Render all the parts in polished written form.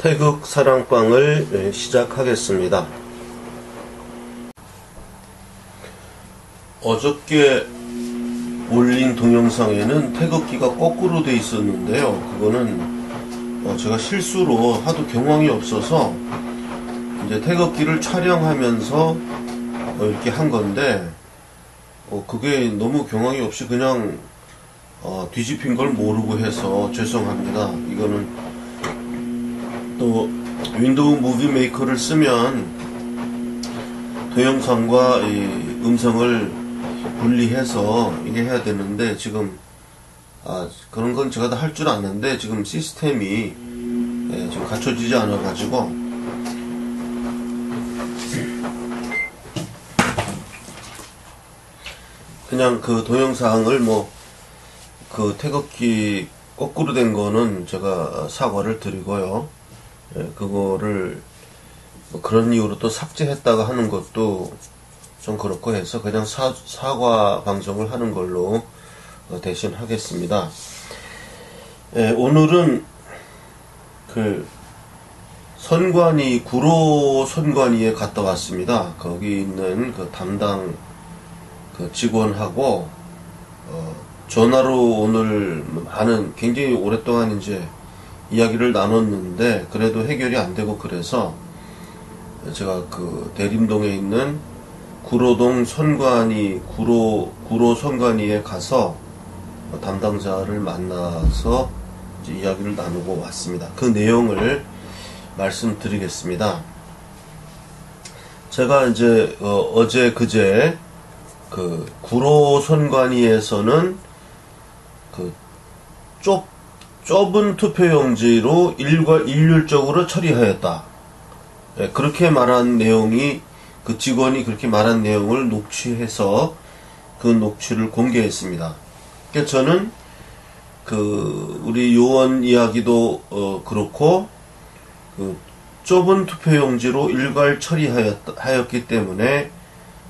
태극 사랑방을 시작하겠습니다. 어저께 올린 동영상에는 태극기가 거꾸로 돼 있었는데요. 그거는 제가 실수로 하도 경황이 없어서 이제 태극기를 촬영하면서 이렇게 한 건데 그게 너무 경황이 없이 그냥 뒤집힌 걸 모르고 해서 죄송합니다. 이거는 또 윈도우 무비 메이커를 쓰면 동영상과 이 음성을 분리해서 이게 해야 되는데 지금 그런 건 제가 다 할 줄 아는데 지금 시스템이 지금 갖춰지지 않아 가지고 그냥 그 동영상을 그 태극기 거꾸로 된 거는 제가 사과를 드리고요. 그거를 그런 이유로 또 삭제했다가 하는 것도 좀 그렇고 해서 그냥 사과 방송을 하는 걸로 대신 하겠습니다. 오늘은 그 선관위, 구로 선관위에 갔다 왔습니다. 거기 있는 그 담당 그 직원하고 전화로 오늘 굉장히 오랫동안 이제 이야기를 나눴는데 그래도 해결이 안 되고 그래서 제가 그 대림동에 있는 구로동 선관위, 구로 선관위에 가서 담당자를 만나서 이제 이야기를 나누고 왔습니다. 그 내용을 말씀드리겠습니다. 제가 이제 어제 그제 그 구로 선관위에서는 그 좁은 투표용지로 일률적으로 처리하였다. 그렇게 말한 내용이 그 직원이 그렇게 말한 내용을 녹취해서 그 녹취를 공개했습니다. 그러니까 저는 그 우리 요원 이야기도 그렇고 그 좁은 투표용지로 일괄 처리하였기 때문에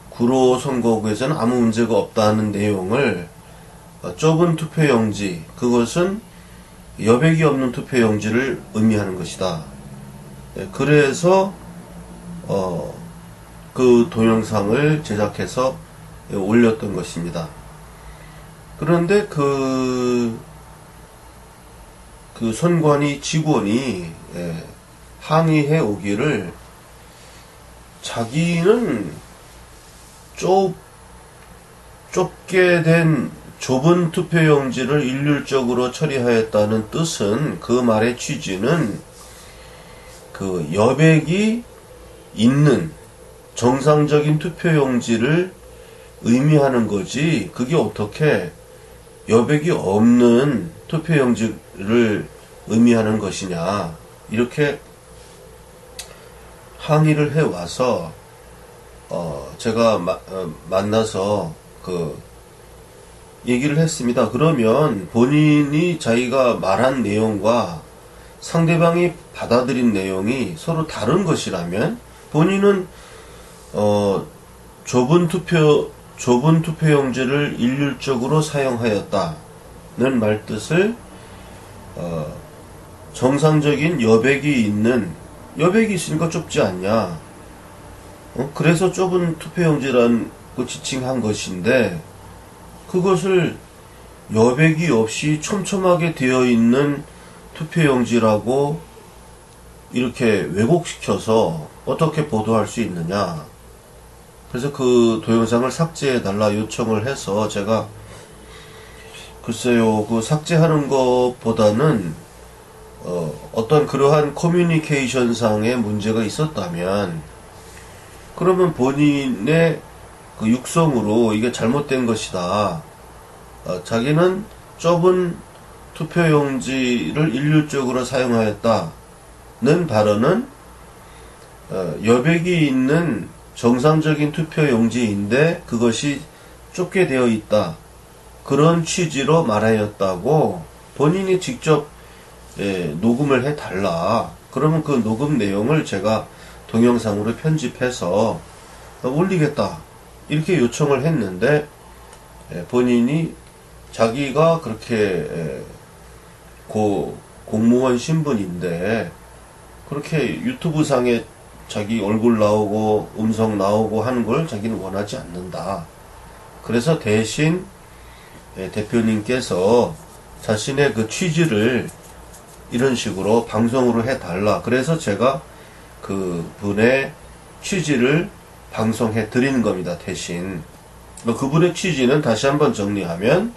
구로 선거구에서는 아무 문제가 없다는 내용을 좁은 투표용지, 그것은 여백이 없는 투표용지를 의미하는 것이다. 그래서 그 동영상을 제작해서 올렸던 것입니다. 그런데 그 선관위 직원이 항의해 오기를 자기는 좁게 된 좁은 투표용지를 일률적으로 처리하였다는 뜻은, 그 말의 취지는 그 여백이 있는 정상적인 투표용지를 의미하는 거지, 그게 어떻게 여백이 없는 투표용지를 의미하는 것이냐, 이렇게 항의를 해와서 제가 만나서 얘기를 했습니다. 그러면 본인이 자기가 말한 내용과 상대방이 받아들인 내용이 서로 다른 것이라면 본인은 좁은 투표용지를 일률적으로 사용하였다는 말뜻을 정상적인 여백이 있으니까 좁지 않냐, 그래서 좁은 투표용지라고 지칭한 것인데 그것을 여백이 없이 촘촘하게 되어 있는 투표용지라고 이렇게 왜곡시켜서 어떻게 보도할 수 있느냐. 그래서 그 동영상을 삭제해달라 요청을 해서 제가 글쎄요, 그 삭제하는 것보다는 어떤 그러한 커뮤니케이션상의 문제가 있었다면 그러면 본인의 그 육성으로 이게 잘못된 것이다. 자기는 좁은 투표용지를 일률적으로 사용하였다는 발언은 여백이 있는 정상적인 투표용지인데 그것이 좁게 되어 있다, 그런 취지로 말하였다고 본인이 직접 녹음을 해달라. 그러면 그 녹음 내용을 제가 동영상으로 편집해서 올리겠다, 이렇게 요청을 했는데 본인이 자기가 그렇게 공무원 신분인데 그렇게 유튜브 상에 자기 얼굴 나오고 음성 나오고 하는 걸 자기는 원하지 않는다. 그래서 대신 대표님께서 자신의 그 취지를 이런 식으로 방송으로 해달라. 그래서 제가 그 분의 취지를 방송해 드리는 겁니다. 대신. 그분의 취지는 다시 한번 정리하면,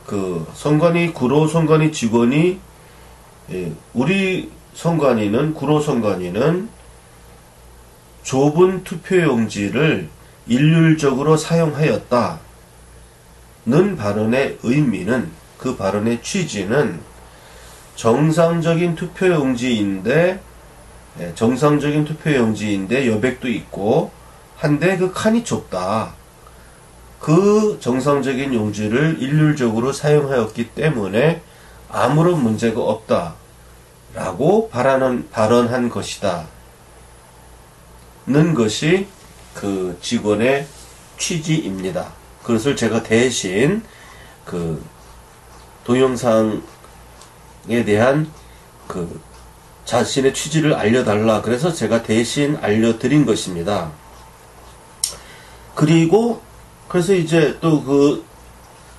그 선관위, 구로 선관위 직원이, 우리 선관위는, 구로 선관위는 좁은 투표용지를 일률적으로 사용하였다는 발언의 의미는, 그 발언의 취지는 정상적인 투표용지인데 여백도 있고 한데 그 칸이 좁다. 그 정상적인 용지를 일률적으로 사용하였기 때문에 아무런 문제가 없다 라고 발언한 것이다 는 것이 그 직원의 취지입니다. 그것을 제가 대신 그 동영상에 대한 그 자신의 취지를 알려달라. 그래서 제가 대신 알려드린 것입니다. 그래서 이제 또 그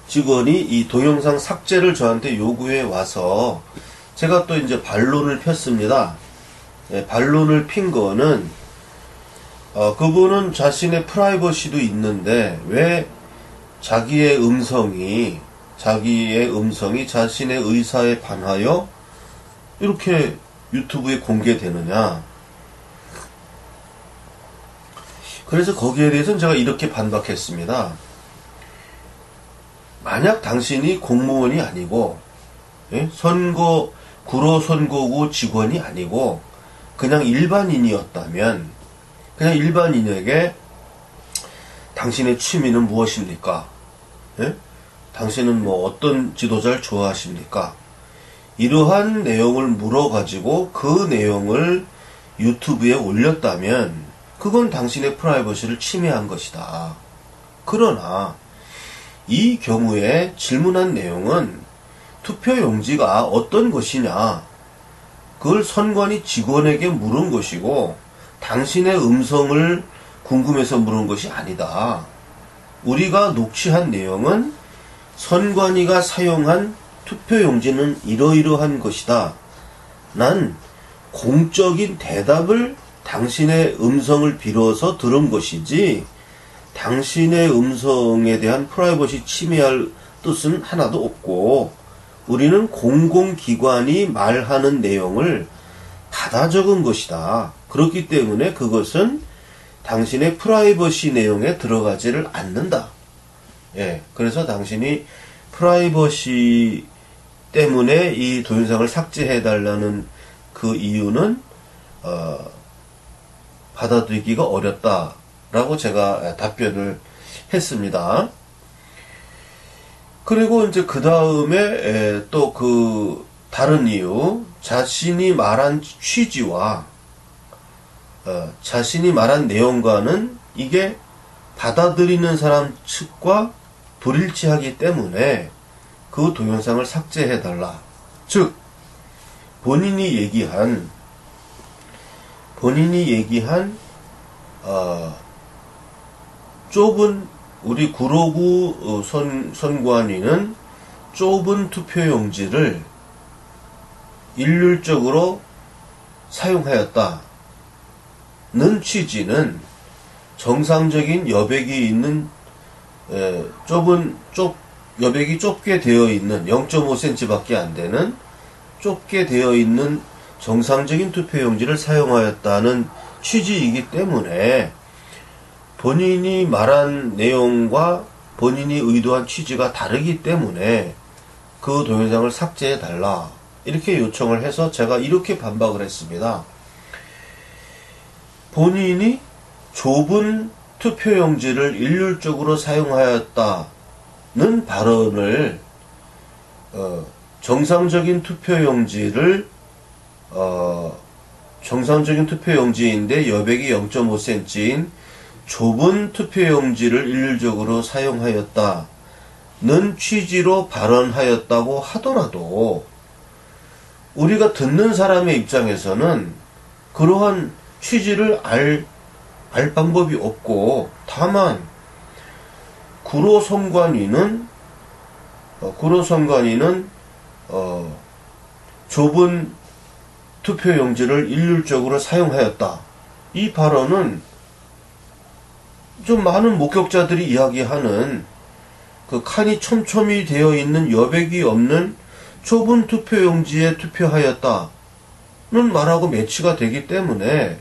직원이 이 동영상 삭제를 저한테 요구해 와서 제가 또 이제 반론을 폈습니다. 반론을 핀 거는, 그분은 자신의 프라이버시도 있는데 왜 자기의 음성이 자신의 의사에 반하여 이렇게 유튜브에 공개되느냐. 그래서 거기에 대해서는 제가 이렇게 반박했습니다. 만약 당신이 공무원이 아니고, 구로 선거구 직원이 아니고 그냥 일반인이었다면, 그냥 일반인에게 당신의 취미는 무엇입니까? 당신은 뭐 어떤 지도자를 좋아하십니까? 이러한 내용을 물어가지고 그 내용을 유튜브에 올렸다면 그건 당신의 프라이버시를 침해한 것이다. 그러나 이 경우에 질문한 내용은 투표용지가 어떤 것이냐, 그걸 선관위 직원에게 물은 것이고 당신의 음성을 궁금해서 물은 것이 아니다. 우리가 녹취한 내용은 선관위가 사용한 투표용지는 이러이러한 것이다. 난 공적인 대답을 당신의 음성을 빌어서 들은 것이지 당신의 음성에 대한 프라이버시 침해할 뜻은 하나도 없고, 우리는 공공기관이 말하는 내용을 받아 적은 것이다. 그렇기 때문에 그것은 당신의 프라이버시 내용에 들어가지를 않는다. 그래서 당신이 프라이버시 때문에 이 동영상을 삭제해달라는 그 이유는 받아들이기가 어렵다라고 제가 답변을 했습니다. 그리고 이제 그 다음에 또 그 다른 이유, 자신이 말한 취지와 자신이 말한 내용과는 이게 받아들이는 사람 측과 불일치하기 때문에 그 동영상을 삭제해달라. 즉 본인이 얘기한 좁은, 우리 구로구 선관위는 좁은 투표용지를 일률적으로 사용하였다는 취지는 정상적인 여백이 있는 여백이 좁게 되어 있는 0.5cm 밖에 안 되는 좁게 되어 있는 정상적인 투표용지를 사용하였다는 취지이기 때문에 본인이 말한 내용과 본인이 의도한 취지가 다르기 때문에 그 동영상을 삭제해달라, 이렇게 요청을 해서 제가 이렇게 반박을 했습니다. 본인이 좁은 투표용지를 일률적으로 사용하였다는 발언을 정상적인 투표용지인데 여백이 0.5cm인 좁은 투표용지를 일률적으로 사용하였다는 취지로 발언하였다고 하더라도 우리가 듣는 사람의 입장에서는 그러한 취지를 알 방법이 없고, 다만 구로선관위는 좁은 투표용지를 일률적으로 사용하였다. 이 발언은 좀 많은 목격자들이 이야기하는 그 칸이 촘촘히 되어 있는 여백이 없는 좁은 투표용지에 투표하였다는 말하고 매치가 되기 때문에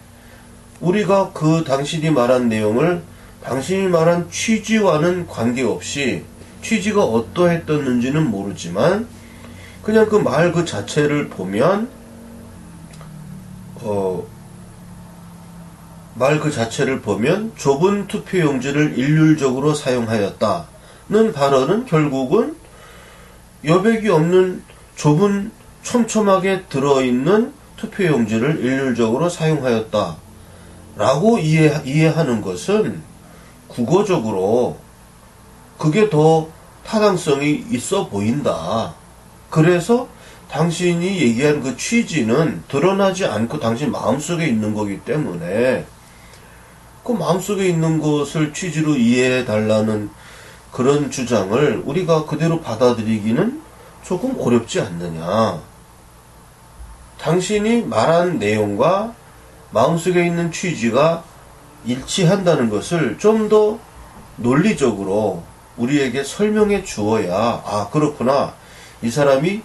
우리가 그 당신이 말한 내용을 당신이 말한 취지와는 관계없이, 취지가 어떠했었는지는 모르지만 그냥 그 말 그 자체를 보면 좁은 투표용지를 일률적으로 사용하였다는 발언은 결국은 여백이 없는 좁은 촘촘하게 들어있는 투표용지를 일률적으로 사용하였다 라고 이해하는 것은 국어적으로 그게 더 타당성이 있어 보인다. 그래서 당신이 얘기한 그 취지는 드러나지 않고 당신 마음속에 있는 거기 때문에 그 마음속에 있는 것을 취지로 이해해 달라는 그런 주장을 우리가 그대로 받아들이기는 조금 어렵지 않느냐. 당신이 말한 내용과 마음속에 있는 취지가 일치한다는 것을 좀 더 논리적으로 우리에게 설명해 주어야, 아, 그렇구나. 이 사람이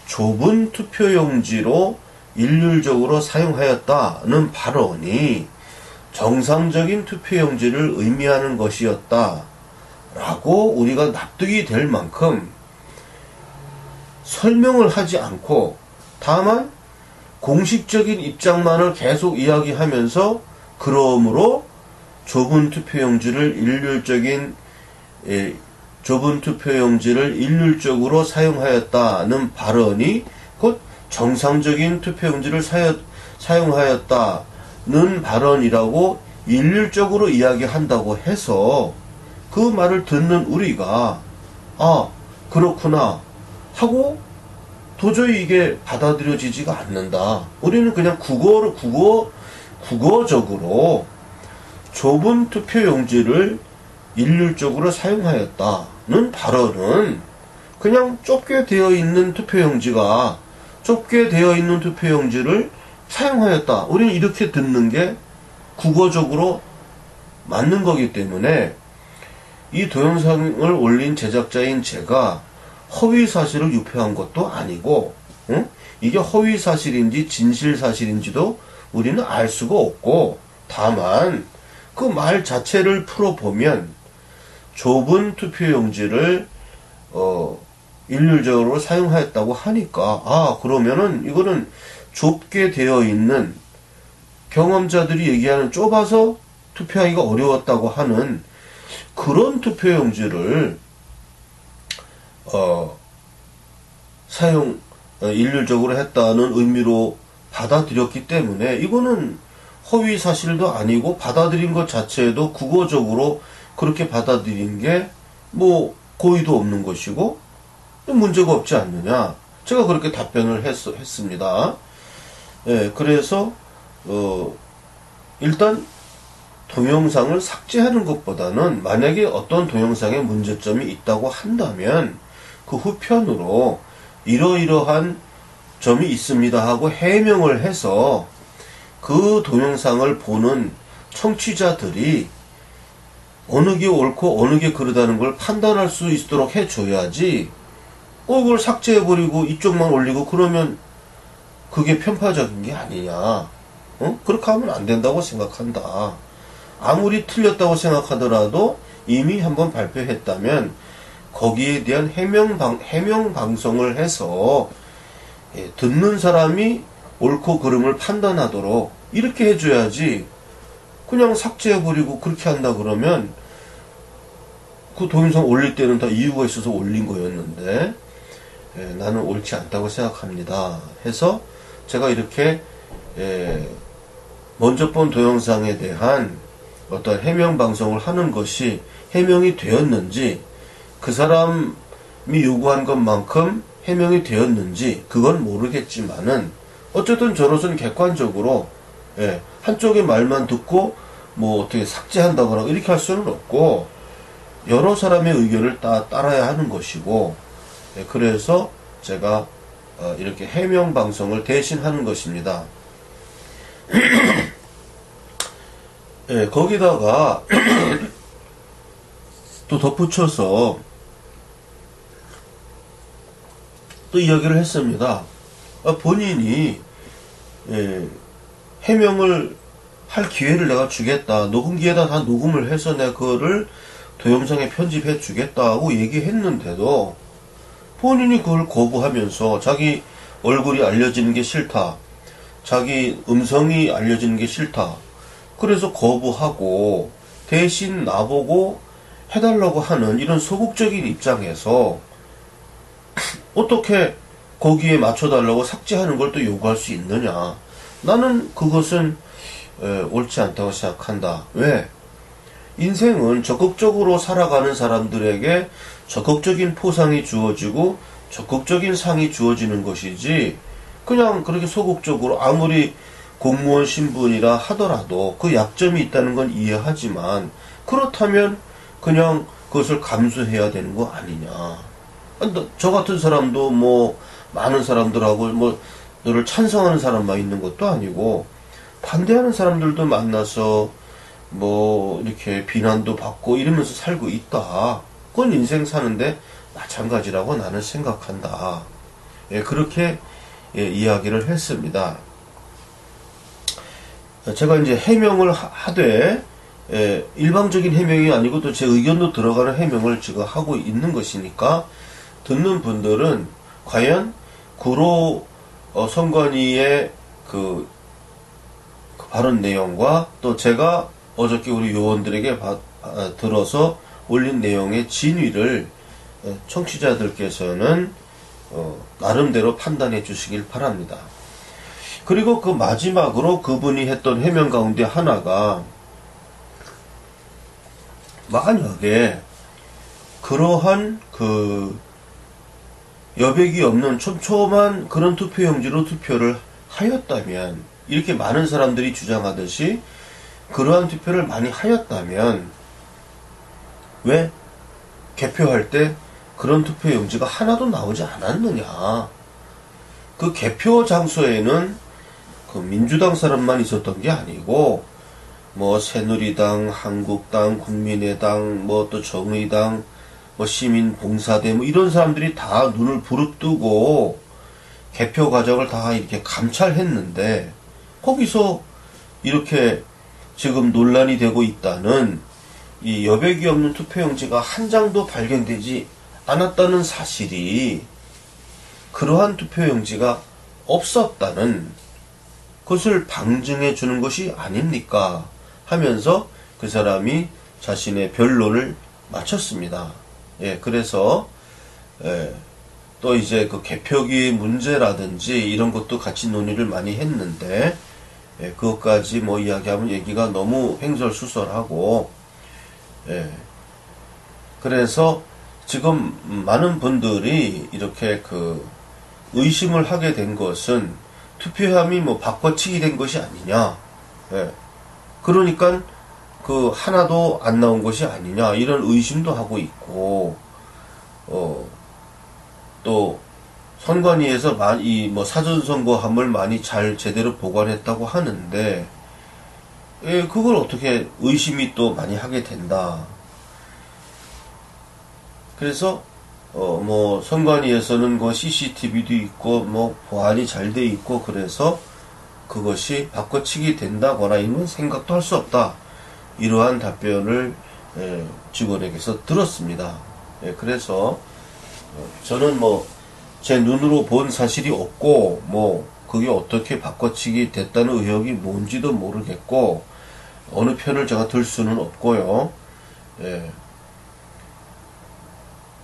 좁은 투표용지로 일률적으로 사용하였다는 발언이 정상적인 투표용지를 의미하는 것이었다 라고 우리가 납득이 될 만큼 설명을 하지 않고 다만 공식적인 입장만을 계속 이야기하면서 그러므로 좁은 투표용지를 일률적으로 사용하였다는 발언이 곧 정상적인 투표용지를 사용하였다는 발언이라고 일률적으로 이야기한다고 해서 그 말을 듣는 우리가 아, 그렇구나 하고 도저히 이게 받아들여지지가 않는다. 우리는 그냥 국어적으로 좁은 투표용지를 일률적으로 사용하였다는 발언은 그냥 좁게 되어 있는 투표용지를 사용하였다. 우리는 이렇게 듣는 게 국어적으로 맞는 거기 때문에 이 동영상을 올린 제작자인 제가 허위 사실을 유포한 것도 아니고, 이게 허위 사실인지 진실 사실인지도 우리는 알 수가 없고, 다만 그 말 자체를 풀어보면 좁은 투표용지를 일률적으로 사용하였다고 하니까, 아, 그러면은 이거는 좁게 되어 있는, 경험자들이 얘기하는 좁아서 투표하기가 어려웠다고 하는 그런 투표용지를 일률적으로 했다는 의미로 받아들였기 때문에 이거는 허위 사실도 아니고 받아들인 것 자체도 국어적으로 그렇게 받아들인 게 뭐 고의도 없는 것이고 문제가 없지 않느냐. 제가 그렇게 답변을 했습니다. 예, 그래서 일단 동영상을 삭제하는 것보다는 만약에 어떤 동영상에 문제점이 있다고 한다면 그 후편으로 이러이러한 점이 있습니다 하고 해명을 해서 그 동영상을 보는 청취자들이 어느 게 옳고 어느 게 그르다는 걸 판단할 수 있도록 해줘야지, 그걸 삭제해버리고 이쪽만 올리고 그러면 그게 편파적인 게 아니냐. 그렇게 하면 안 된다고 생각한다. 아무리 틀렸다고 생각하더라도 이미 한번 발표했다면 거기에 대한 해명 방송을 해서 듣는 사람이 옳고 그름을 판단하도록 이렇게 해줘야지, 그냥 삭제해버리고 그렇게 한다 그러면 그 동영상 올릴 때는 다 이유가 있어서 올린 거였는데 나는 옳지 않다고 생각합니다 해서 제가 이렇게 먼저 본 동영상에 대한 어떤 해명 방송을 하는 것이 해명이 되었는지, 그 사람이 요구한 것만큼 해명이 되었는지 그건 모르겠지만은 어쨌든 저로서는 객관적으로 한쪽의 말만 듣고 뭐 어떻게 삭제한다거나 이렇게 할 수는 없고 여러 사람의 의견을 따라야 하는 것이고 그래서 제가 이렇게 해명 방송을 대신하는 것입니다. 거기다가 또 덧붙여서 또 이야기를 했습니다. 본인이 해명을 할 기회를 내가 주겠다. 녹음기에다 다 녹음을 해서 내가 그거를 동영상에 편집해 주겠다고 얘기했는데도 본인이 그걸 거부하면서 자기 얼굴이 알려지는 게 싫다. 자기 음성이 알려지는 게 싫다. 그래서 거부하고 대신 나보고 해달라고 하는 이런 소극적인 입장에서 어떻게 거기에 맞춰달라고 삭제하는 걸 또 요구할 수 있느냐. 나는 그것은 옳지 않다고 생각한다. 왜? 인생은 적극적으로 살아가는 사람들에게 적극적인 포상이 주어지고 적극적인 상이 주어지는 것이지 그냥 그렇게 소극적으로 아무리 공무원 신분이라 하더라도 그 약점이 있다는 건 이해하지만 그렇다면 그냥 그것을 감수해야 되는 거 아니냐. 저 같은 사람도 뭐 많은 사람들하고 뭐 너를 찬성하는 사람만 있는 것도 아니고 반대하는 사람들도 만나서 뭐 이렇게 비난도 받고 이러면서 살고 있다. 그건 인생 사는데 마찬가지라고 나는 생각한다. 그렇게 이야기를 했습니다. 제가 이제 해명을 하되 일방적인 해명이 아니고 또 제 의견도 들어가는 해명을 지금 하고 있는 것이니까 듣는 분들은 과연 구로 선관위의 그 발언 내용과 또 제가 어저께 우리 요원들에게 들어서 올린 내용의 진위를 청취자들께서는 나름대로 판단해 주시길 바랍니다. 그리고 그 마지막으로 그분이 했던 해명 가운데 하나가 만약에 그러한 그 여백이 없는 촘촘한 그런 투표용지로 투표를 하였다면 이렇게 많은 사람들이 주장하듯이 그러한 투표를 많이 하였다면 왜 개표할 때 그런 투표용지가 하나도 나오지 않았느냐. 그 개표 장소에는 그 민주당 사람만 있었던 게 아니고 뭐 새누리당, 한국당, 국민의당, 뭐 또 정의당, 뭐 시민봉사대 뭐 이런 사람들이 다 눈을 부릅뜨고 개표 과정을 다 이렇게 감찰했는데 거기서 이렇게 지금 논란이 되고 있다는 이 여백이 없는 투표용지가 한 장도 발견되지 않았다는 사실이 그러한 투표용지가 없었다는 것을 방증해 주는 것이 아닙니까? 하면서 그 사람이 자신의 변론을 마쳤습니다. 그래서 또 이제 그 개표기 문제라든지 이런 것도 같이 논의를 많이 했는데 그것까지 뭐 이야기하면 얘기가 너무 횡설수설하고 그래서 지금 많은 분들이 이렇게 그 의심을 하게 된 것은 투표함이 뭐 바꿔치기 된 것이 아니냐. 그러니까 그 하나도 안 나온 것이 아니냐 이런 의심도 하고 있고 또 선관위에서 이 뭐 사전선거함을 많이 잘 제대로 보관했다고 하는데 그걸 어떻게 의심이 또 많이 하게 된다. 그래서 뭐 선관위에서는 그 CCTV도 있고 뭐 보안이 잘 돼 있고 그래서 그것이 바꿔치기 된다거나 이런 생각도 할 수 없다. 이러한 답변을 직원에게서 들었습니다. 그래서 저는 뭐 제 눈으로 본 사실이 없고 뭐 그게 어떻게 바꿔치기 됐다는 의혹이 뭔지도 모르겠고 어느 편을 제가 들 수는 없고요.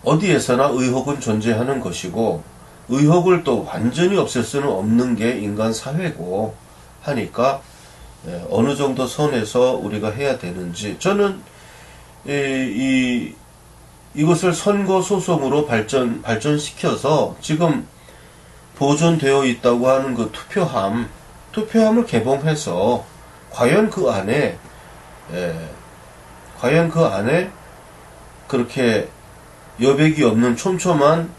어디에서나 의혹은 존재하는 것이고 의혹을 또 완전히 없앨 수는 없는 게 인간 사회고 하니까 어느 정도 선에서 우리가 해야 되는지 저는 이 이것을 선거 소송으로 발전시켜서 지금 보존되어 있다고 하는 그 투표함을 개봉해서 과연 그 안에 그렇게 여백이 없는 촘촘한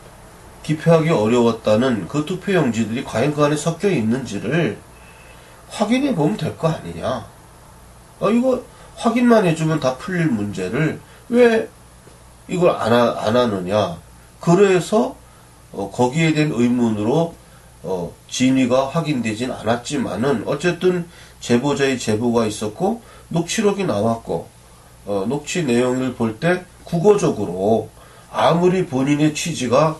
기표하기 어려웠다는 그 투표용지들이 과연 그 안에 섞여 있는지를 확인해 보면 될 거 아니냐. 이거 확인만 해주면 다 풀릴 문제를 왜 이걸 안 하느냐. 그래서 거기에 대한 의문으로 진위가 확인되진 않았지만은 어쨌든 제보자의 제보가 있었고 녹취록이 나왔고 녹취 내용을 볼 때 국어적으로 아무리 본인의 취지가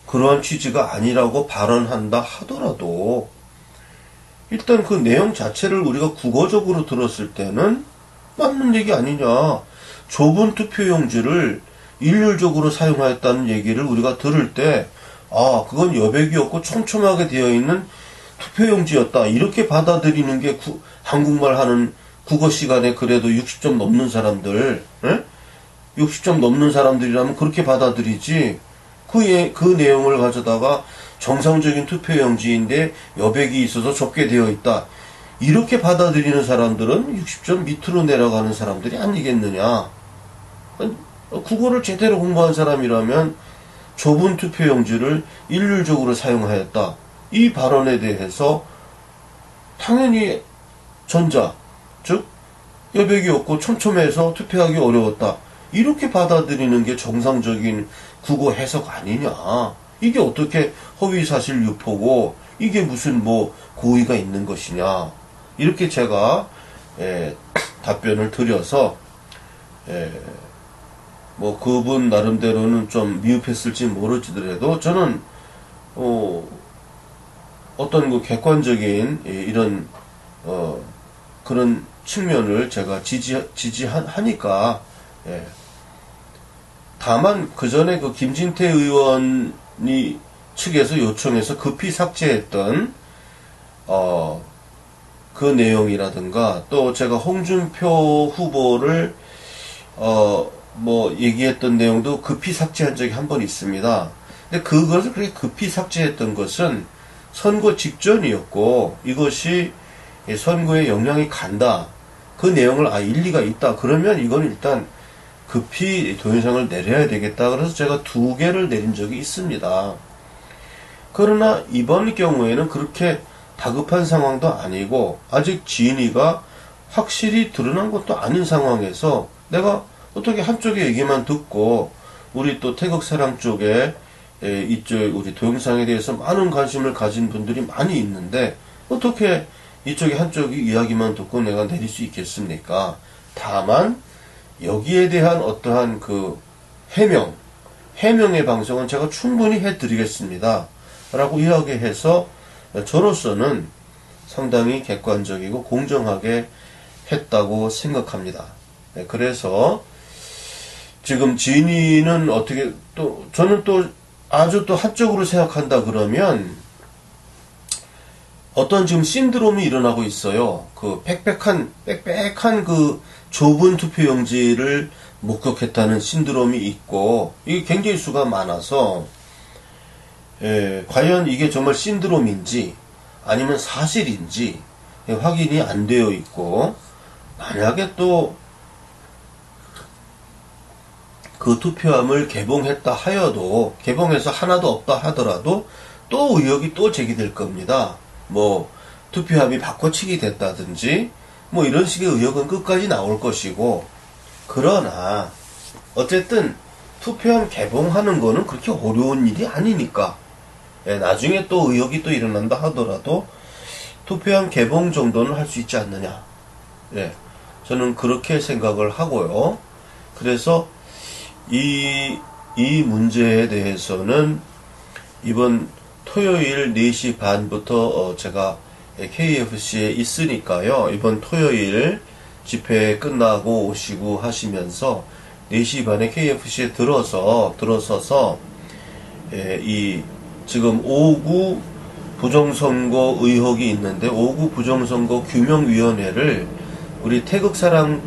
그러한 취지가 아니라고 발언한다 하더라도 일단 그 내용 자체를 우리가 국어적으로 들었을 때는 맞는 얘기 아니냐. 좁은 투표용지를 일률적으로 사용하였다는 얘기를 우리가 들을 때 그건 여백이 없고 촘촘하게 되어 있는 투표용지였다. 이렇게 받아들이는 게 한국말 하는 국어 시간에 그래도 60점 넘는 사람들, 60점 넘는 사람들이라면 그렇게 받아들이지. 그 내용을 가져다가 정상적인 투표용지인데 여백이 있어서 좁게 되어 있다. 이렇게 받아들이는 사람들은 60점 밑으로 내려가는 사람들이 아니겠느냐. 국어를 제대로 공부한 사람이라면 좁은 투표용지를 일률적으로 사용하였다. 이 발언에 대해서 당연히 전자, 즉 여백이 없고 촘촘해서 투표하기 어려웠다. 이렇게 받아들이는 게 정상적인 국어 해석 아니냐. 이게 어떻게 허위사실 유포고 이게 무슨 고의가 있는 것이냐. 이렇게 제가 답변을 드려서 그분 나름대로는 좀 미흡했을지 모르지더라도 저는 어떤 그 객관적인 이런 그런 측면을 제가 지지하니까 다만 그 전에 그 김진태 의원이 측에서 요청해서 급히 삭제했던 그 내용이라든가 또 제가 홍준표 후보를 얘기했던 내용도 급히 삭제한 적이 한 번 있습니다. 근데 그것을 그렇게 급히 삭제했던 것은 선거 직전이었고 이것이 선거에 영향이 간다. 그 내용을 일리가 있다. 그러면 이건 일단 급히 동영상을 내려야 되겠다. 그래서 제가 2개를 내린 적이 있습니다. 그러나 이번 경우에는 그렇게 다급한 상황도 아니고 아직 진위가 확실히 드러난 것도 아닌 상황에서 내가 어떻게 한쪽의 얘기만 듣고 우리 또 태극사랑 쪽에 이쪽 우리 동영상에 대해서 많은 관심을 가진 분들이 많이 있는데 어떻게 이쪽에 한쪽이 이야기만 듣고 내가 내릴 수 있겠습니까? 다만 여기에 대한 어떠한 그 해명의 방송은 제가 충분히 해드리겠습니다. 라고 이야기해서 저로서는 상당히 객관적이고 공정하게 했다고 생각합니다. 그래서 지금 진위는 어떻게 저는 아주 한쪽으로 생각한다 그러면 어떤 지금 신드롬이 일어나고 있어요. 그 빽빽한 그 좁은 투표용지를 목격했다는 신드롬이 있고 이게 굉장히 수가 많아서 과연 이게 정말 신드롬인지 아니면 사실인지 확인이 안 되어 있고 만약에 또 그 투표함을 개봉했다 하여도 개봉해서 하나도 없다 하더라도 또 의혹이 또 제기될 겁니다. 투표함이 바꿔치기 됐다든지 이런 식의 의혹은 끝까지 나올 것이고 그러나 어쨌든 투표함 개봉하는 거는 그렇게 어려운 일이 아니니까 나중에 또 의혹이 또 일어난다 하더라도 투표함 개봉 정도는 할 수 있지 않느냐. 저는 그렇게 생각을 하고요. 그래서 이 문제에 대해서는 이번 토요일 4시 반부터 제가 KFC에 있으니까요. 이번 토요일 집회 끝나고 오시고 하시면서 4시 반에 KFC에 들어서서 지금 5구 부정선거 의혹이 있는데 5구 부정선거 규명위원회를 우리 태극사랑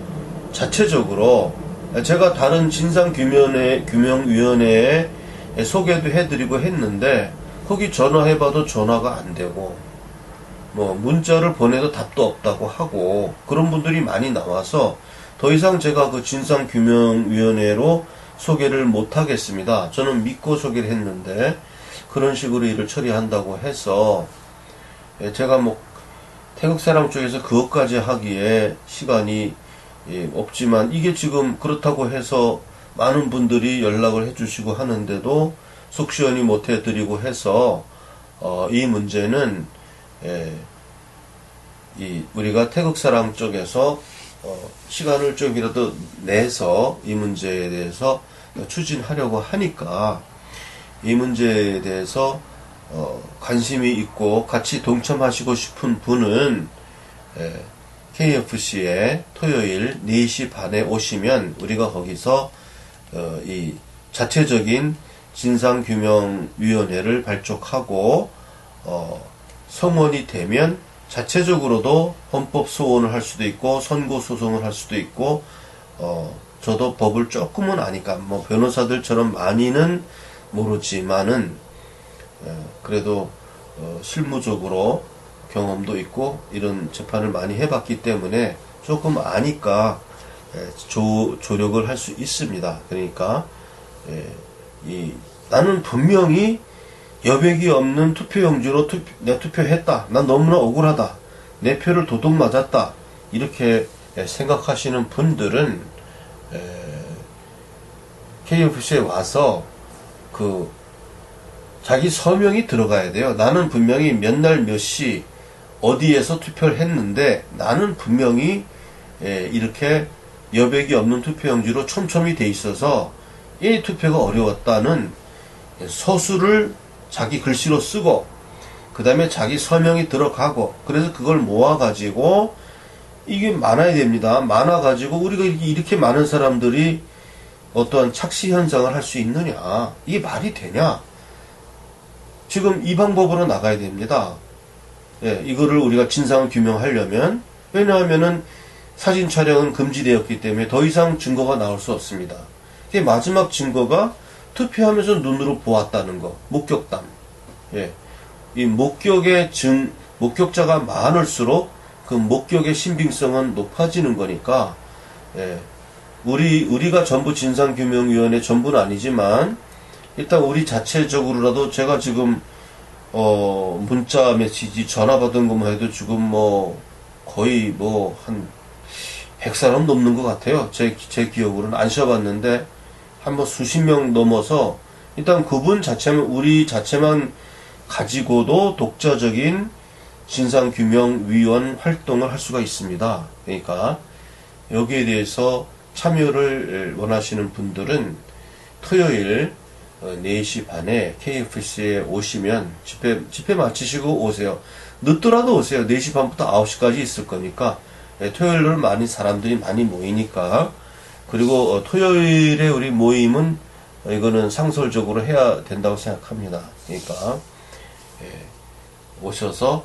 자체적으로 제가 다른 진상규명위원회에 소개도 해드리고 했는데 거기 전화해봐도 전화가 안 되고 뭐 문자를 보내도 답도 없다고 하고 그런 분들이 많이 나와서 더 이상 제가 그 진상규명위원회로 소개를 못 하겠습니다. 저는 믿고 소개를 했는데 그런 식으로 일을 처리한다고 해서 제가 뭐 태극사랑 쪽에서 그것까지 하기에 시간이 없지만 이게 지금 그렇다고 해서 많은 분들이 연락을 해주시고 하는데도 속 시원히 못 해드리고 해서 이 문제는 우리가 태극사랑 쪽에서 시간을 좀이라도 내서 이 문제에 대해서 추진하려고 하니까 이 문제에 대해서 관심이 있고 같이 동참하시고 싶은 분은 KFC에 토요일 4시 반에 오시면 우리가 거기서 이 자체적인 진상규명위원회를 발족하고 성원이 되면 자체적으로도 헌법소원을 할 수도 있고 선고소송을 할 수도 있고 저도 법을 조금은 아니까 뭐 변호사들처럼 많이는 모르지만은 그래도 실무적으로 경험도 있고 이런 재판을 많이 해봤기 때문에 조금 아니까 조력을 할 수 있습니다. 그러니까 나는 분명히 여백이 없는 투표용지로 내가 투표했다. 난 너무나 억울하다. 내 표를 도둑 맞았다. 이렇게 생각하시는 분들은 KFC에 와서 자기 서명이 들어가야 돼요. 나는 분명히 몇 날 몇 시 어디에서 투표를 했는데 나는 분명히 이렇게 여백이 없는 투표용지로 촘촘히 돼 있어서 이 투표가 어려웠다는 서술을 자기 글씨로 쓰고 그 다음에 자기 서명이 들어가고 그래서 그걸 모아가지고 이게 많아야 됩니다. 많아가지고 우리가 이렇게 많은 사람들이 어떠한 착시 현상을 할 수 있느냐 이게 말이 되냐. 지금 이 방법으로 나가야 됩니다. 이거를 우리가 진상을 규명하려면 왜냐하면은 사진 촬영은 금지되었기 때문에 더 이상 증거가 나올 수 없습니다. 마지막 증거가 투표하면서 눈으로 보았다는 거, 목격담. 이 목격자가 많을수록 그 목격의 신빙성은 높아지는 거니까, 우리가 전부 진상규명위원회 전부는 아니지만, 일단 우리 자체적으로라도 제가 지금, 문자 메시지 전화 받은 것만 해도 지금 거의 한 100사람 넘는 것 같아요. 제 기억으로는 안 쉬어봤는데, 한 수십 명 넘어서, 일단 그분 자체만, 우리 자체만 가지고도 독자적인 진상규명위원 활동을 할 수가 있습니다. 그러니까, 여기에 대해서 참여를 원하시는 분들은 토요일 4시 반에 KFC에 오시면 집회 마치시고 오세요. 늦더라도 오세요. 4시 반부터 9시까지 있을 거니까. 토요일은 사람들이 많이 모이니까. 그리고 토요일에 우리 모임은 이거는 상설적으로 해야 된다고 생각합니다. 그러니까 오셔서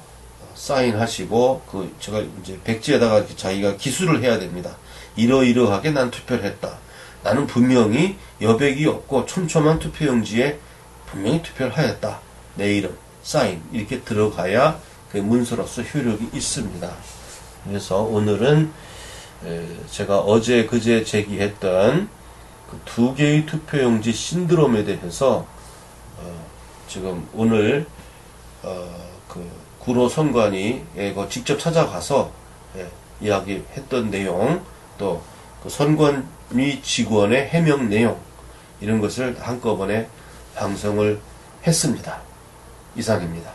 사인하시고 제가 이제 백지에다가 자기가 기술을 해야 됩니다. 이러이러하게 난 투표를 했다. 나는 분명히 여백이 없고 촘촘한 투표용지에 분명히 투표를 하였다. 내 이름, 사인 이렇게 들어가야 그 문서로서 효력이 있습니다. 그래서 오늘은 제가 어제 그제 제기했던 그 2개의 투표용지 신드롬에 대해서 지금 오늘 구로 선관위 직접 찾아가서 이야기했던 내용 또 그 선관위 직원의 해명 내용 이런 것을 한꺼번에 방송을 했습니다. 이상입니다.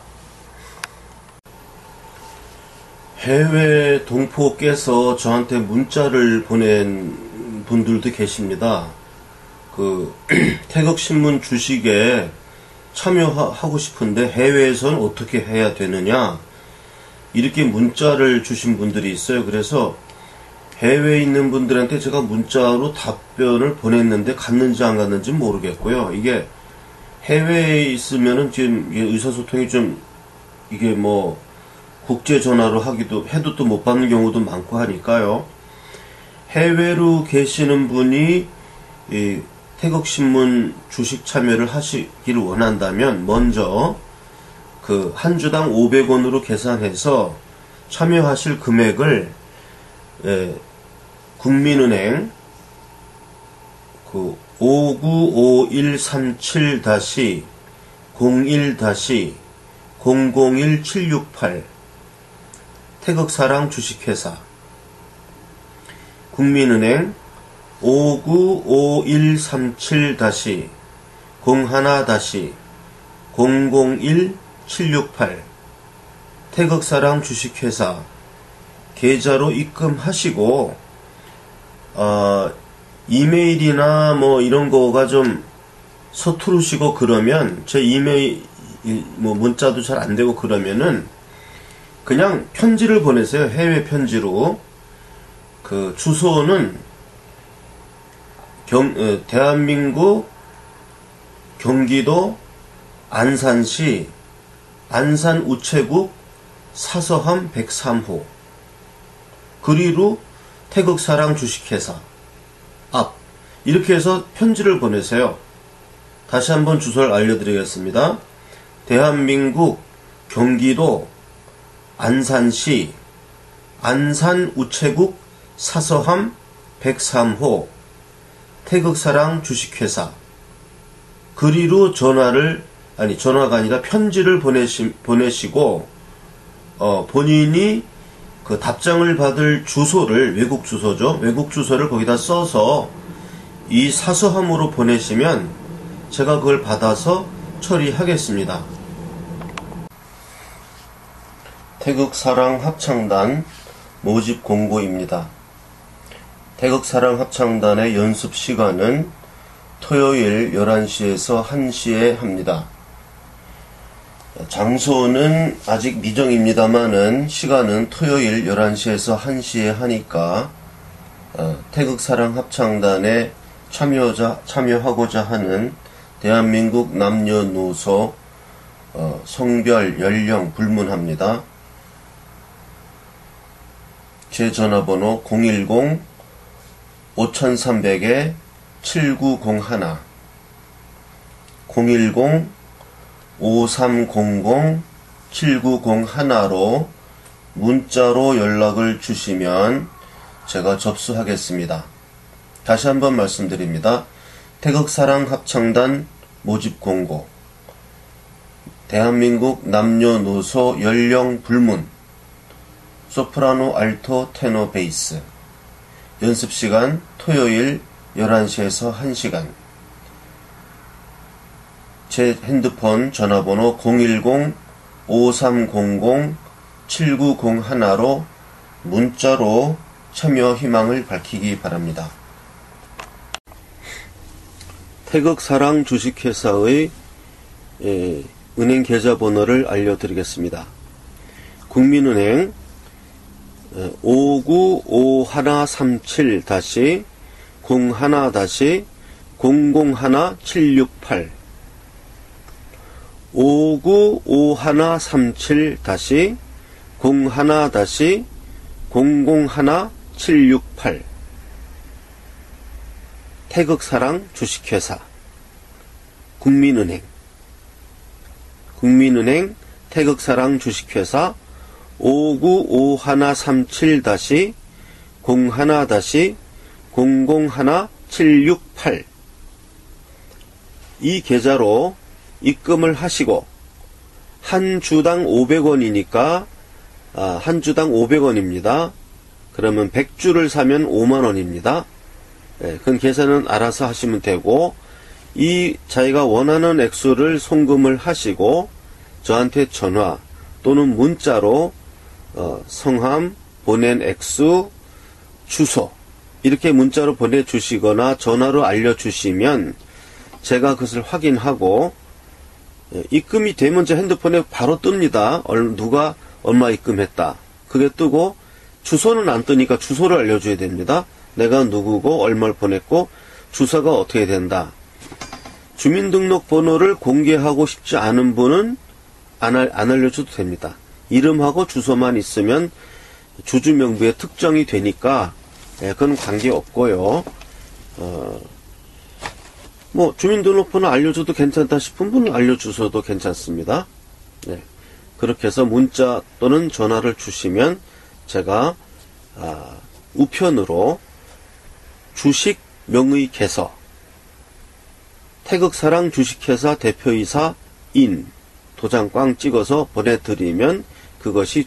해외 동포께서 저한테 문자를 보낸 분들도 계십니다. 태극신문 주식에 참여하고 싶은데 해외에서는 어떻게 해야 되느냐 이렇게 문자를 주신 분들이 있어요. 그래서 해외에 있는 분들한테 제가 문자로 답변을 보냈는데 갔는지 안 갔는지 모르겠고요. 이게 해외에 있으면은 지금 의사소통이 좀 이게 국제 전화로 해도 또 못 받는 경우도 많고 하니까요. 해외로 계시는 분이 이 태극신문 주식 참여를 하시기를 원한다면 먼저 그 한 주당 500원으로 계산해서 참여하실 금액을 국민은행 그 595137-01-001768 태극사랑 주식회사 국민은행 595137-01-001768 태극사랑 주식회사 계좌로 입금하시고 이메일이나 뭐 이런 거가 좀 서투르시고 그러면 제 이메일 뭐 문자도 잘 안 되고 그러면은 그냥 편지를 보내세요. 해외 편지로. 그 주소는 대한민국 경기도 안산시 안산우체국 사서함 103호 그리로 태극사랑 주식회사 앞 이렇게 해서 편지를 보내세요. 다시 한번 주소를 알려드리겠습니다. 대한민국 경기도 안산시 안산우체국 사서함 103호 태극사랑 주식회사 그리로 전화가 아니라 편지를 보내시고 본인이 그 답장을 받을 주소를 외국 주소죠. 외국 주소를 거기다 써서 이 사서함으로 보내시면 제가 그걸 받아서 처리하겠습니다. 태극사랑 합창단 모집 공고입니다. 태극사랑 합창단의 연습 시간은 토요일 11시에서 1시에 합니다. 장소는 아직 미정입니다만은 시간은 토요일 11시에서 1시에 하니까 태극사랑 합창단에 참여하고자 하는 대한민국 남녀노소 성별, 연령 불문합니다. 제 전화번호 010-5300-7901 010-5300-7901로 문자로 연락을 주시면 제가 접수하겠습니다. 다시 한번 말씀드립니다. 태극사랑 합창단 모집 공고 대한민국 남녀노소 연령 불문 소프라노, 알토, 테너, 베이스 연습시간 토요일 11시에서 1시간 제 핸드폰 전화번호 010-5300-7901로 문자로 참여 희망을 밝히기 바랍니다. 태극사랑 주식회사의 은행 계좌번호를 알려드리겠습니다. 국민은행 5951-01-001768 5951-01-001768 태극사랑 주식회사 국민은행 태극사랑 주식회사 5951-01-001768 이 계좌로 입금을 하시고 한 주당 500원이니까 한 주당 500원입니다. 그러면 100주를 사면 5만원입니다. 그건 계산은 알아서 하시면 되고 이 자기가 원하는 액수를 송금을 하시고 저한테 전화 또는 문자로 성함, 보낸 액수, 주소 이렇게 문자로 보내주시거나 전화로 알려주시면 제가 그것을 확인하고 입금이 되면 제 핸드폰에 바로 뜹니다. 누가 얼마 입금했다. 그게 뜨고 주소는 안 뜨니까 주소를 알려줘야 됩니다. 내가 누구고 얼마를 보냈고 주소가 어떻게 된다. 주민등록번호를 공개하고 싶지 않은 분은 안 알려줘도 됩니다. 이름하고 주소만 있으면 주주명부에 특정이 되니까 그건 관계없고요. 뭐 주민등록번호 알려줘도 괜찮다 싶은 분은 알려주셔도 괜찮습니다. 네. 그렇게 해서 문자 또는 전화를 주시면 제가 우편으로 주식 명의 개서, 태극사랑 주식회사 대표이사 인 도장 꽝 찍어서 보내드리면 그것이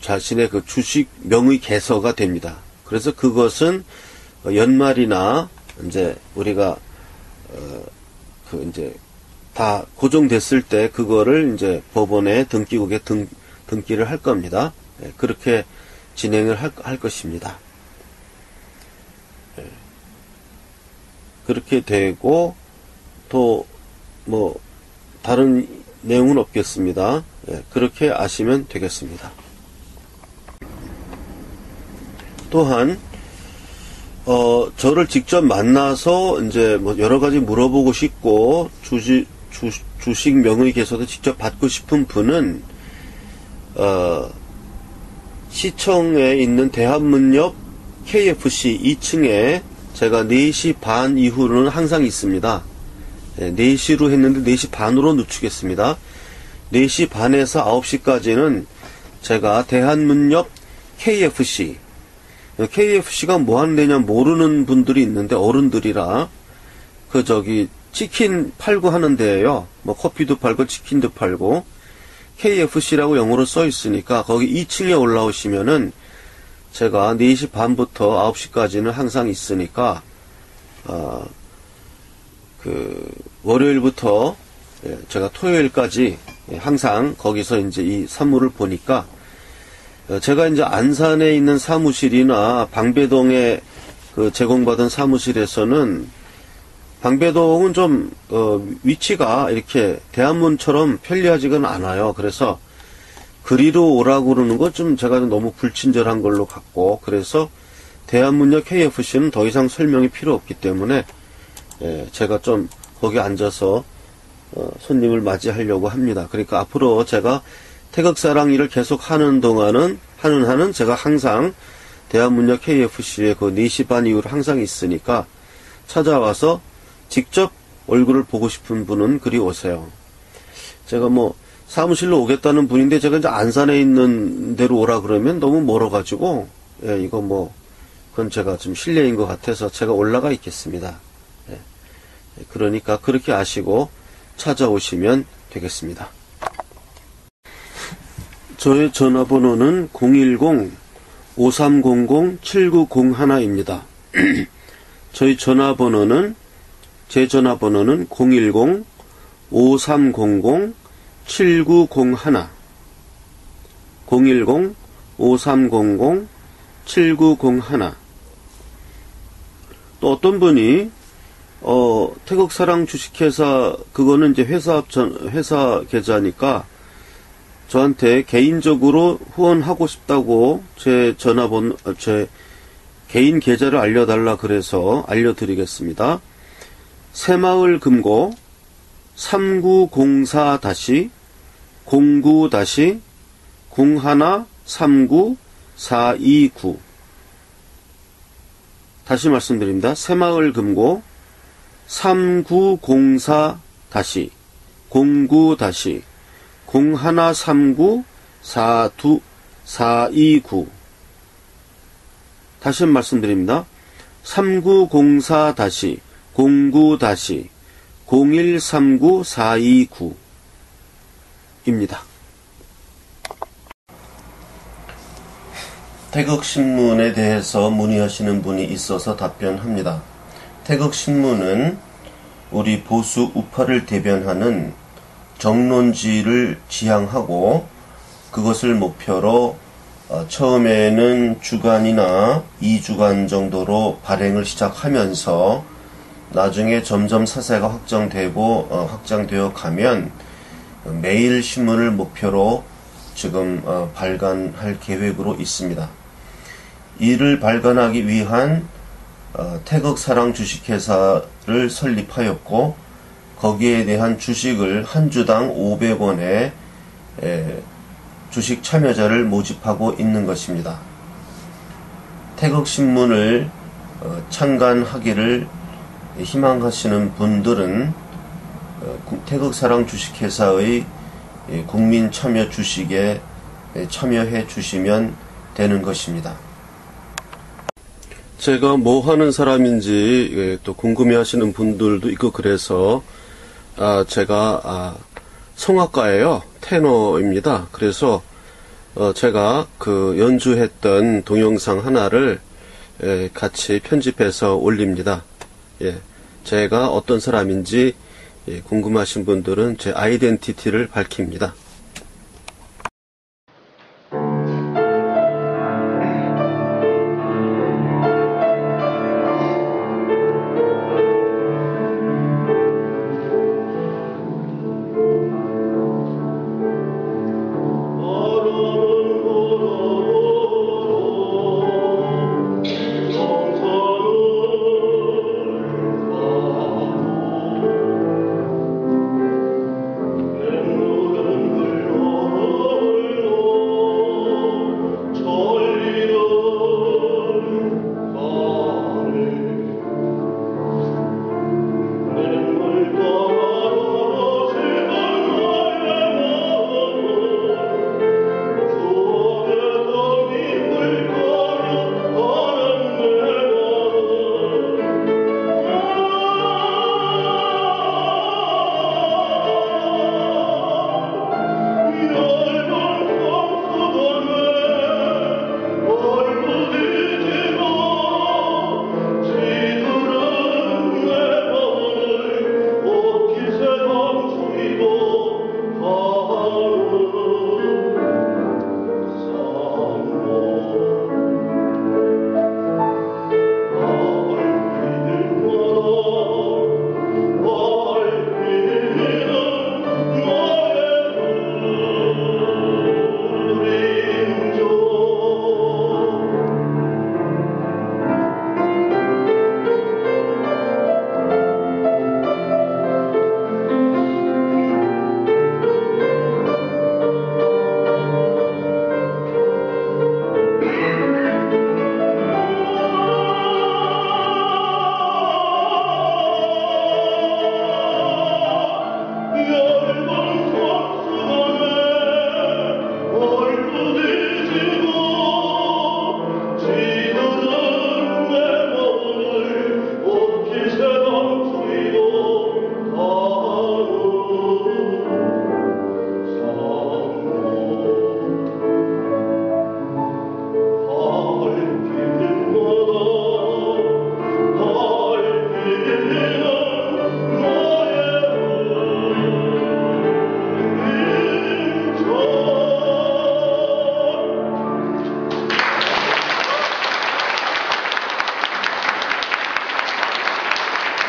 자신의 그 주식 명의 개서가 됩니다. 그래서 그것은 연말이나 이제 우리가 이제 다 고정됐을 때 그거를 이제 법원에 등기국에 등기를 할 겁니다. 그렇게 진행을 할 것입니다. 그렇게 되고 또 뭐 다른 내용은 없겠습니다. 그렇게 아시면 되겠습니다. 또한 저를 직접 만나서 이제 뭐 여러 가지 물어보고 싶고 주식 명의 개서도 직접 받고 싶은 분은 시청에 있는 대한문역 KFC 2층에 제가 4시 반 이후로는 항상 있습니다. 4시로 했는데 4시 반으로 늦추겠습니다. 4시 반에서 9시까지는 제가 대한문역 KFC가 뭐 하는 데냐 모르는 분들이 있는데 어른들이라 치킨 팔고 하는 데예요. 뭐 커피도 팔고 치킨도 팔고 KFC라고 영어로 써 있으니까 거기 2층에 올라오시면은 제가 4시 반부터 9시까지는 항상 있으니까 월요일부터 제가 토요일까지 항상 거기서 이제 이 사무를 보니까 제가 이제 안산에 있는 사무실이나 방배동에 제공받은 사무실에서는 방배동은 좀 위치가 이렇게 대한문처럼 편리하지가 않아요. 그래서 그리로 오라고 그러는 거 좀 제가 너무 불친절한 걸로 같고, 그래서 대한문역 KFC는 더 이상 설명이 필요 없기 때문에 제가 좀 거기 앉아서 손님을 맞이하려고 합니다. 그러니까 앞으로 제가 태극사랑 일을 계속 하는 동안은 제가 항상 대한문역 KFC에 4시 반 이후로 항상 있으니까 찾아와서 직접 얼굴을 보고 싶은 분은 그리 오세요. 제가 뭐 사무실로 오겠다는 분인데 제가 이제 안산에 있는 데로 오라 그러면 너무 멀어가지고 이거 뭐 그건 제가 좀 실례인 것 같아서 제가 올라가 있겠습니다. 그러니까 그렇게 아시고 찾아오시면 되겠습니다. 저의 전화번호는 010-5300-7901입니다. 제 전화번호는 010-5300-7901 010-5300-7901. 또 어떤 분이 태극사랑 주식회사 그거는 이제 회사 계좌니까 저한테 개인적으로 후원하고 싶다고 제 개인 계좌를 알려달라 그래서 알려드리겠습니다. 새마을금고 3904-09-0139-429 다시 말씀드립니다. 새마을금고 3904-09-0139-429 다시 말씀드립니다. 3904-09-0139-429입니다. 태극신문에 대해서 문의하시는 분이 있어서 답변합니다. 태극신문은 우리 보수 우파를 대변하는 정론지를 지향하고 그것을 목표로 처음에는 주간이나 2주간 정도로 발행을 시작하면서 나중에 점점 사세가 확장되어 가면 매일 신문을 목표로 지금 발간할 계획으로 있습니다. 이를 발간하기 위한 태극사랑 주식회사를 설립하였고 거기에 대한 주식을 한 주당 500원에 주식 참여자를 모집하고 있는 것입니다. 태극신문을 창간하기를 희망하시는 분들은 태극사랑 주식회사의 국민참여 주식에 참여해 주시면 되는 것입니다. 제가 뭐 하는 사람인지 또 궁금해 하시는 분들도 있고 그래서 제가 성악가예요. 테너입니다. 그래서 제가 그 연주했던 동영상 하나를 같이 편집해서 올립니다. 제가 어떤 사람인지 궁금하신 분들은 제 아이덴티티를 밝힙니다. Oh